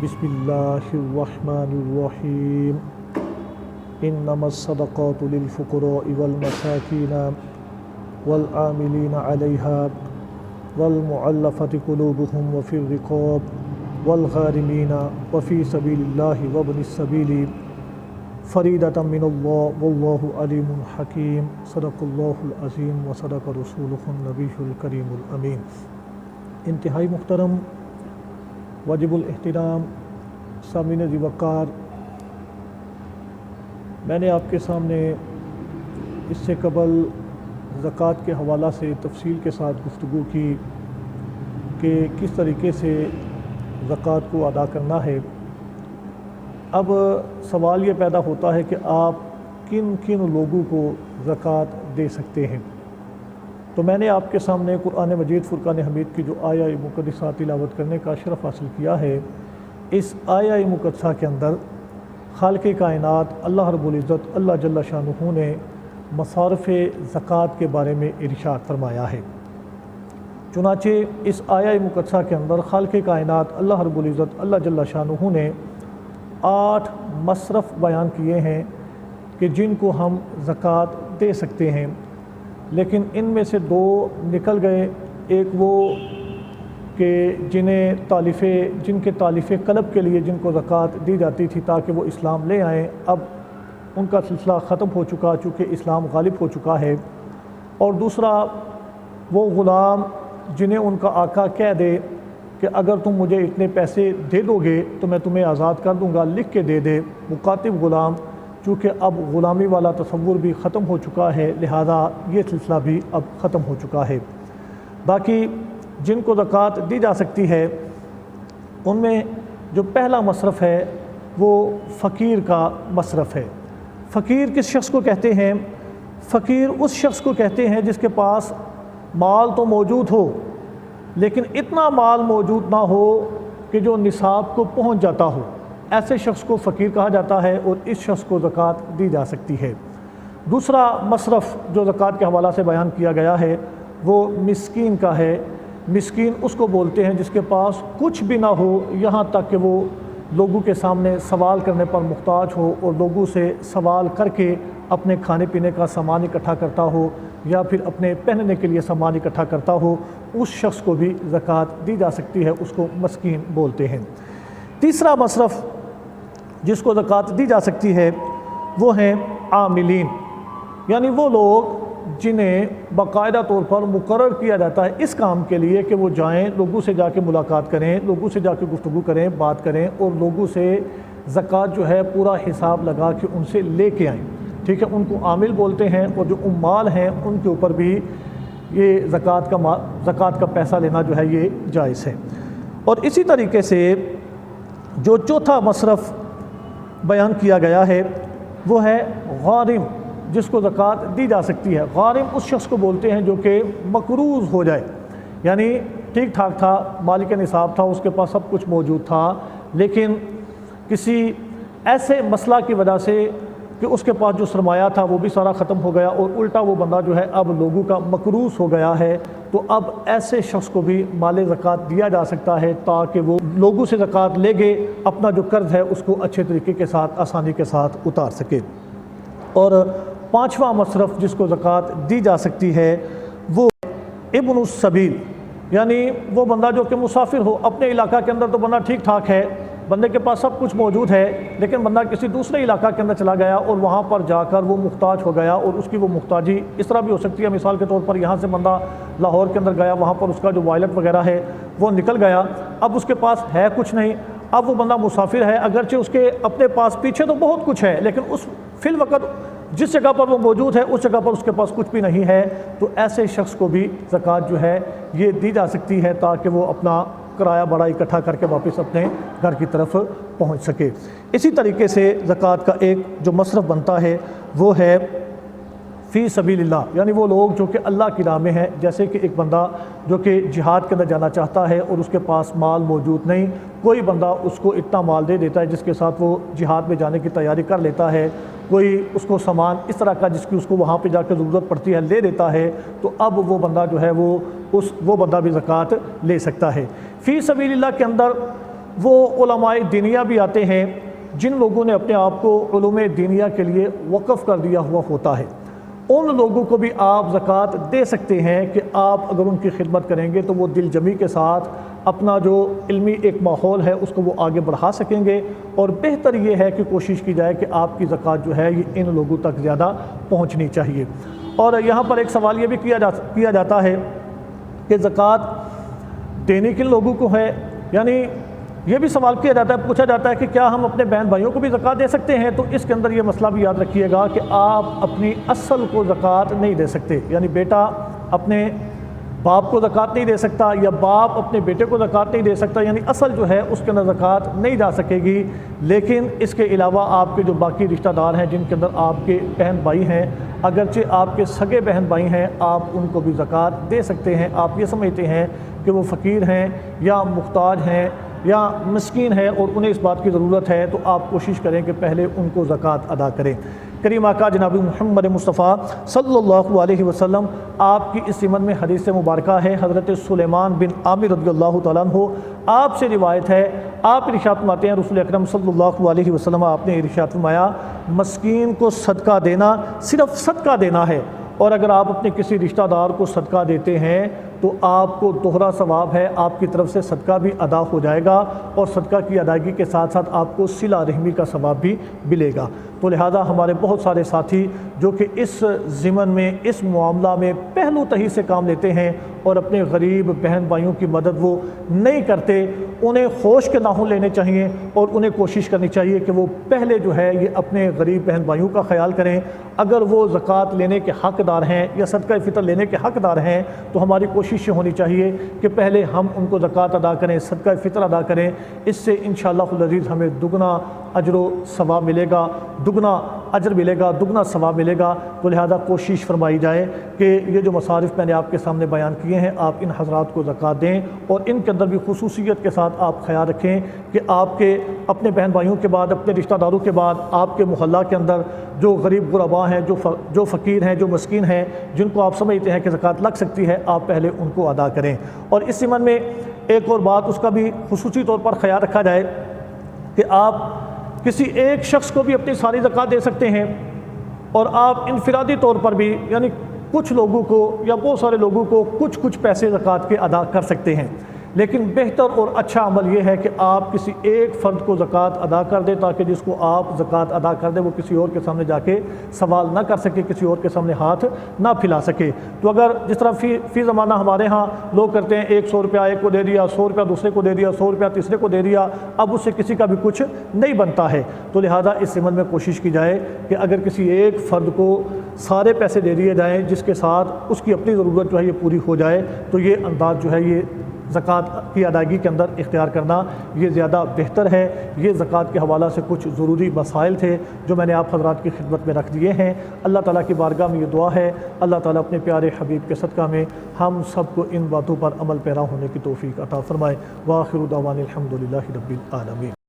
बिस्मिल्लाहिर्रहमानिर्रहीम। इन्नमस्सदक़ातु लिलफ़ुक़राइ वल्मसाकीन वल्आमिलीन अलैहा वल्मुअल्लफ़ति क़ुलूबुहुम वफ़िर्रिक़ाब वल्ग़ारिमीन वफ़ी सबीलिल्लाहि वब्निस्सबीली फ़रीदतम मिनल्लाह वल्लाहु अलीमुन हकीम। सदक़ल्लाहुल अज़ीम व सदक़ रसूलुहुन नबियुल करीमुल अमीन। इंतहाई मुहतरम वाजिबुल एहतराम सामीन ज़िवक़ार, मैंने आपके सामने इससे कबल ज़कात के हवाला से तफसील के साथ गुफ्तगू की कि किस तरीके से ज़कात को अदा करना है। अब सवाल ये पैदा होता है कि आप किन किन लोगों को ज़कात दे सकते हैं। तो मैंने आपके सामने कुरान मजीद फ़ुरक़ान हमीद की जो आया मुक़द्दसा तिलावत करने का शरफ़ हासिल किया है। इस आया मुक़द्दसा के अंदर खालिक़ कायनात अल्लाह रब्बुल इज़्ज़त अल्लाह जल्ल शानुहु ने मसारिफ़ ज़कात के बारे में इरशाद फरमाया है। चुनाचे इस आया मुक़द्दसा के अंदर खालिक़ कायनात अल्लाह रब्बुल इज़्ज़त अल्लाह जल्ल शानुहु ने 8 मसरफ़ बयान किए हैं कि जिनको हम ज़कात दे सकते हैं, लेकिन इनमें से 2 निकल गए। एक वो कि जिनके तालिफ़े कलब के लिए जिनको ज़कात दी जाती थी ताकि वो इस्लाम ले आएँ, अब उनका सिलसिला ख़त्म हो चुका चूँकि इस्लाम गालिब हो चुका है। और दूसरा वो ग़ुलाम जिन्हें उनका आका कह दे कि अगर तुम मुझे इतने पैसे दे दोगे तो मैं तुम्हें आज़ाद कर दूँगा, लिख के दे दे। मुकातिब ग़ुलाम, चूँकि अब ग़ुलामी वाला तसव्वुर भी ख़त्म हो चुका है, लिहाजा ये सिलसिला भी अब ख़त्म हो चुका है। बाकी जिनको ज़कात दी जा सकती है उनमें जो पहला मसरफ़ है वो फ़कीर का मसरफ़ है। फ़कीर किस शख्स को कहते हैं? फ़कीर उस शख्स को कहते हैं जिसके पास माल तो मौजूद हो लेकिन इतना माल मौजूद ना हो कि जो निसाब को पहुंच जाता हो, ऐसे शख्स को फ़कीर कहा जाता है और इस शख्स को ज़कात दी जा सकती है। दूसरा मसरफ़ जो ज़कात के हवाला से बयान किया गया है वो मिस्कीन का है। मिस्कीन उसको बोलते हैं जिसके पास कुछ भी ना हो, यहाँ तक कि वो लोगों के सामने सवाल करने पर मुहताज हो और लोगों से सवाल करके अपने खाने पीने का सामान इकट्ठा करता हो या फिर अपने पहनने के लिए सामान इकट्ठा करता हो, उस शख्स को भी ज़कात दी जा सकती है, उसको मस्कीन बोलते हैं। तीसरा मसरफ़ जिसको ज़कात दी जा सकती है वो हैं आमिलीन, यानी वो लोग जिन्हें बाकायदा तौर पर मुकर्रर किया जाता है इस काम के लिए कि वो जाएं, लोगों से जाके मुलाकात करें, लोगों से जाके गुफ्तगू करें, बात करें और लोगों से ज़कात जो है पूरा हिसाब लगा के उनसे लेके आएँ। ठीक है, उनको आमिल बोलते हैं। और जो उम्माल हैं उनके ऊपर भी ये ज़कात का पैसा लेना जो है ये जायज़ है। और इसी तरीके से जो चौथा मसरफ़ बयान किया गया है वो है गारिम, जिसको ज़कात दी जा सकती है। गारिम उस शख्स को बोलते हैं जो कि मकरूज़ हो जाए, यानी ठीक ठाक था, मालिक निसाब था, उसके पास सब कुछ मौजूद था, लेकिन किसी ऐसे मसला की वजह से कि उसके पास जो सरमाया था वो भी सारा ख़त्म हो गया और उल्टा वो बंदा जो है अब लोगों का मकरूज़ हो गया है, तो अब ऐसे शख्स को भी माल ज़कात दिया जा सकता है ताकि वो लोगों से ज़कात लेके अपना जो कर्ज़ है उसको अच्छे तरीके के साथ आसानी के साथ उतार सके। और 5वां मसरफ़ जिसको ज़कात दी जा सकती है वो इब्नुस सबील, यानी वो बंदा जो कि मुसाफिर हो। अपने इलाका के अंदर तो बंदा ठीक ठाक है, बंदे के पास सब कुछ मौजूद है, लेकिन बंदा किसी दूसरे इलाका के अंदर चला गया और वहाँ पर जाकर वो मुहताज हो गया। और उसकी वो मुहताजी इस तरह भी हो सकती है, मिसाल के तौर पर यहाँ से बंदा लाहौर के अंदर गया, वहाँ पर उसका जो वायलेट वगैरह है वो निकल गया, अब उसके पास है कुछ नहीं। अब वो बंदा मुसाफिर है, अगरचे उसके अपने पास पीछे तो बहुत कुछ है, लेकिन उस फिल वक़्त जिस जगह पर वो मौजूद है उस जगह पर उसके पास कुछ भी नहीं है, तो ऐसे शख्स को भी ज़कात जो है ये दी जा सकती है ताकि वो अपना किराया बड़ा इकट्ठा करके वापस अपने घर की तरफ पहुंच सके। इसी तरीके से ज़कात का एक जो मसरफ़ बनता है वो है फ़ी सबीलिल्लाह, यानी वो लोग जो कि अल्लाह की राह में हैं। जैसे कि एक बंदा जो कि जिहाद के अंदर जाना चाहता है और उसके पास माल मौजूद नहीं, कोई बंदा उसको इतना माल दे देता है जिसके साथ वो जिहाद में जाने की तैयारी कर लेता है, कोई उसको सामान इस तरह का जिसकी उसको वहाँ पे जाकर ज़रूरत पड़ती है ले देता है, तो अब वो बंदा जो है वो बंदा भी ज़कात ले सकता है। फ़ी सबीलिल्लाह के अंदर وہ علماء دینیہ بھی آتے ہیں جن لوگوں نے اپنے آپ کو علوم دینیہ کے لیے وقف کر دیا ہوا ہوتا ہے، ان لوگوں کو بھی آپ زکوٰۃ دے سکتے ہیں کہ آپ اگر ان کی خدمت کریں گے تو وہ دل جمی کے ساتھ اپنا جو علمی ایک ماحول ہے اس کو وہ آگے بڑھا سکیں گے، اور بہتر یہ ہے کہ کوشش کی جائے کہ آپ کی زکوٰۃ جو ہے یہ ان لوگوں تک زیادہ پہنچنی چاہیے۔ اور یہاں پر ایک سوال یہ بھی کیا جاتا ہے کہ زکوٰۃ دینے کن لوگوں کو ہے، یعنی یہ بھی سوال کیا جاتا ہے، پوچھا جاتا ہے کہ کیا ہم اپنے بہن بھائیوں کو بھی زکوٰۃ دے سکتے ہیں؟ تو اس کے اندر یہ مسئلہ بھی یاد رکھیے گا کہ آپ اپنی اصل کو زکوٰۃ نہیں دے سکتے، یعنی بیٹا اپنے باپ کو زکوٰۃ نہیں دے سکتا یا باپ اپنے بیٹے کو زکوٰۃ نہیں دے سکتا، یعنی اصل جو ہے اس کے اندر زکوٰۃ نہیں جا سکے گی، لیکن اس کے علاوہ آپ کے جو باقی رشتہ دار ہیں جن کے اندر آپ کے بہن بھائی ہیں، اگرچہ آپ کے سگے بہن بھائی ہیں، آپ ان کو بھی زکوٰۃ دے سکتے ہیں۔ آپ یہ سمجھتے ہیں کہ وہ فقیر ہیں یا محتاج ہیں یا مسکین ہے اور انہیں اس بات کی ضرورت ہے، تو آپ کوشش کریں کہ پہلے ان کو زکوٰۃ ادا کریں۔ کریم آقا جناب محمد مصطفیٰ صلی اللہ علیہ وسلم آپ کی اس ضمن میں حدیث مبارکہ ہے، حضرت سلیمان بن عامر رضی اللہ تعالیٰ عنہ آپ سے روایت ہے، آپ ارشاد فرماتے ہیں رسول اکرم صلی اللہ علیہ وسلم آپ نے ارشاد فرمایا مسکین کو صدقہ دینا صرف صدقہ دینا ہے، اور اگر آپ اپنے کسی رشتہ دار کو صدقہ دیتے ہیں تو آپ کو دوہرا ثواب ہے، آپ کی طرف سے صدقہ بھی ادا ہو جائے گا اور صدقہ کی ادائیگی کے ساتھ ساتھ آپ کو صلہ رحمی کا ثواب بھی ملے گا۔ تو لہٰذا ہمارے بہت سارے ساتھی جو کہ اس ضمن میں اس معاملہ میں پہلو تہی سے کام لیتے ہیں اور اپنے غریب بہن بھائیوں کی مدد وہ نہیں کرتے، انہیں ہوش کے ناخن لینے چاہیے اور انہیں کوشش کرنی چاہیے کہ وہ پہلے جو ہے یہ اپنے غریب بہن بھائیوں کا خیال کریں۔ اگر وہ زکوٰۃ لینے کے حقدار ہیں یا صدقہ فطر لینے کے حقدار ہیں تو ہماری کوشش یہ ہونی چاہیے کہ پہلے ہم ان کو زکوٰۃ ادا کریں، صدقہ فطر ادا کریں، اس سے انشاءاللہ العزیز ہمیں دگنا اجر و ثواب ملے گا، دگنا اجر ملے گا، دگنا ثواب ملے گا۔ تو لہذا کوشش فرمائی جائے کہ یہ جو مصارف میں نے آپ کے سامنے بیان کیے ہیں آپ ان حضرات کو زکوٰۃ دیں، اور ان کے اندر بھی خصوصیت کے ساتھ آپ خیال رکھیں کہ آپ کے اپنے بہن بھائیوں کے بعد اپنے رشتہ داروں کے بعد آپ کے محلہ کے اندر جو غریب غرباء ہیں، جو فقیر ہیں، جو مسکین ہیں، جن کو آپ سمجھتے ہیں کہ زکوٰۃ لگ سکتی ہے، آپ پہلے ان کو ادا کریں۔ اور اس ضمن میں ایک اور بات اس کا بھی خصوصی طور پر خیال رکھا جائے کہ آپ کسی ایک شخص کو بھی اپنی ساری زکوٰۃ دے سکتے ہیں، اور آپ انفرادی طور پر بھی یعنی کچھ لوگوں کو یا بہت سارے لوگوں کو کچھ پیسے زکوٰۃ کے ادا کر سکتے ہیں، لیکن بہتر اور اچھا عمل یہ ہے کہ آپ کسی ایک فرد کو زکوٰۃ ادا کر دیں تاکہ جس کو آپ زکوٰۃ ادا کر دیں وہ کسی اور کے سامنے جا کے سوال نہ کر سکے، کسی اور کے سامنے ہاتھ نہ پھیلا سکے۔ تو اگر جس طرح فی زمانہ ہمارے ہاں لوگ کرتے ہیں 100 روپیہ ایک کو دے دیا، 100 روپیہ دوسرے کو دے دیا، 100 روپیہ تیسرے کو دے دیا، اب اس سے کسی کا بھی کچھ نہیں بنتا ہے۔ تو لہٰذا اس ضمن میں کوشش کی جائے کہ اگر کسی ایک فرد کو سارے پیسے دے دیے جائیں جس کے ساتھ اس کی اپنی ضرورت جو ہے یہ پوری ہو جائے، تو یہ انداز جو ہے یہ زکوٰۃ کی ادائیگی کے اندر اختیار کرنا یہ زیادہ بہتر ہے۔ یہ زکوٰۃ کے حوالہ سے کچھ ضروری مسائل تھے جو میں نے آپ حضرات کی خدمت میں رکھ دیے ہیں۔ اللہ تعالیٰ کی بارگاہ میں یہ دعا ہے اللہ تعالیٰ اپنے پیارے حبیب کے صدقہ میں ہم سب کو ان باتوں پر عمل پیرا ہونے کی توفیق عطا فرمائے۔ وآخر دعوانا الحمدللہ رب العالمین۔